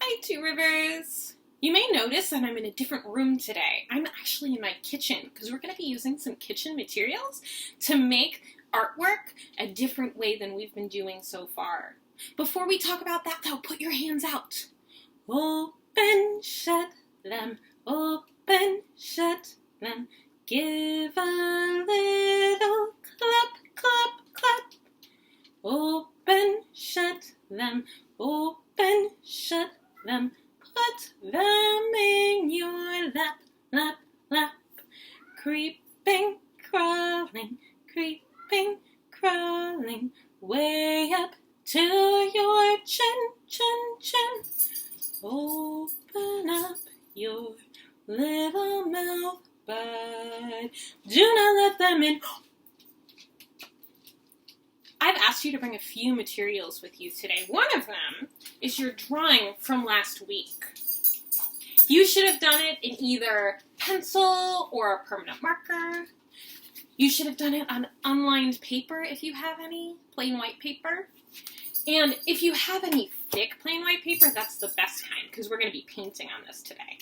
Hi, Two Rivers. You may notice that I'm in a different room today. I'm actually in my kitchen because we're going to be using some kitchen materials to make artwork a different way than we've been doing so far. Before we talk about that, though, put your hands out. Open, shut them, open, shut them. Give a little clap, clap, clap. Open, shut them, open, shut them. Put them in your lap, lap, lap. Creeping, crawling, way up to your chin, chin, chin. Open up your little mouth, but do not let them in. I've asked you to bring a few materials with you today. One of them is your drawing from last week. You should have done it in either pencil or a permanent marker. You should have done it on unlined paper if you have any, plain white paper. And if you have any thick plain white paper, that's the best kind because we're going to be painting on this today.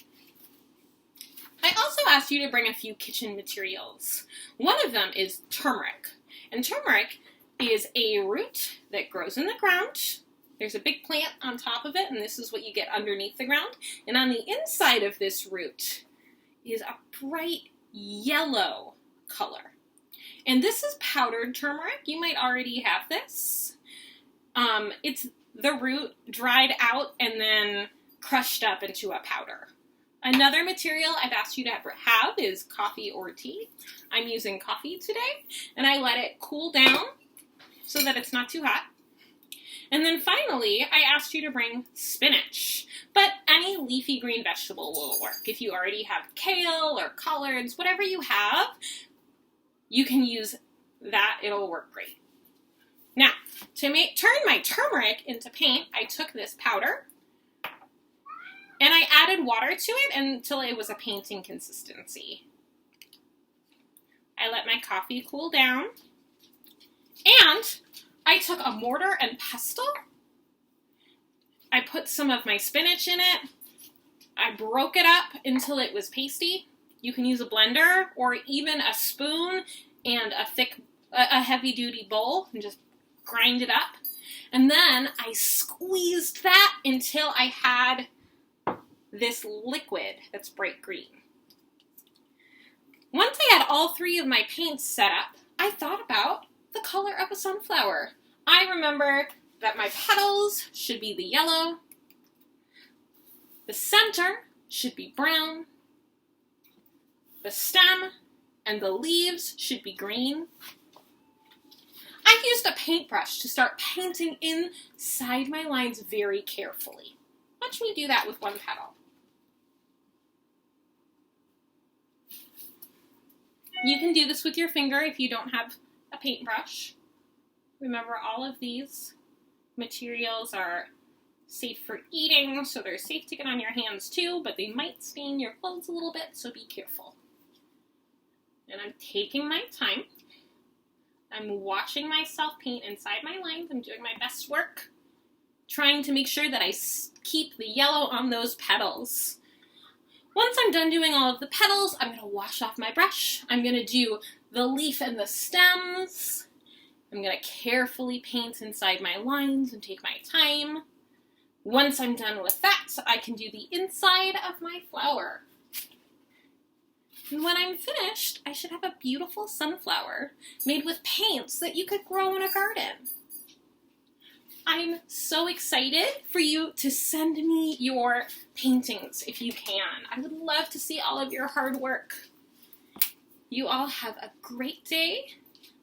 I also asked you to bring a few kitchen materials. One of them is turmeric. And turmeric is a root that grows in the ground. There's a big plant on top of it, and this is what you get underneath the ground. And on the inside of this root is a bright yellow color. And this is powdered turmeric. You might already have this. It's the root dried out and then crushed up into a powder. Another material I've asked you to have is coffee or tea. I'm using coffee today, and I let it cool down so that it's not too hot. And then finally, I asked you to bring spinach, but any leafy green vegetable will work. If you already have kale or collards, whatever you have, you can use that. It'll work great. Now, to turn my turmeric into paint, I took this powder and I added water to it until it was a painting consistency. I let my coffee cool down. And I took a mortar and pestle. I put some of my spinach in it. I broke it up until it was pasty. You can use a blender or even a spoon and a heavy-duty bowl and just grind it up. And then I squeezed that until I had this liquid that's bright green. Once I had all three of my paints set up, I thought about the color of a sunflower. I remember that my petals should be the yellow, the center should be brown, the stem and the leaves should be green. I used a paintbrush to start painting inside my lines very carefully. Watch me do that with one petal. You can do this with your finger if you don't have a paintbrush. Remember, all of these materials are safe for eating, so they're safe to get on your hands too, but they might stain your clothes a little bit, so be careful. And I'm taking my time. I'm watching myself paint inside my lines. I'm doing my best work, trying to make sure that I keep the yellow on those petals. Once I'm done doing all of the petals, I'm going to wash off my brush. I'm going to do the leaf and the stems. I'm going to carefully paint inside my lines and take my time. Once I'm done with that, I can do the inside of my flower. And when I'm finished, I should have a beautiful sunflower made with paints that you could grow in a garden. I'm so excited for you to send me your paintings if you can. I would love to see all of your hard work. You all have a great day.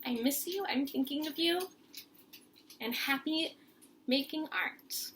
I miss you. I'm thinking of you. And happy making art.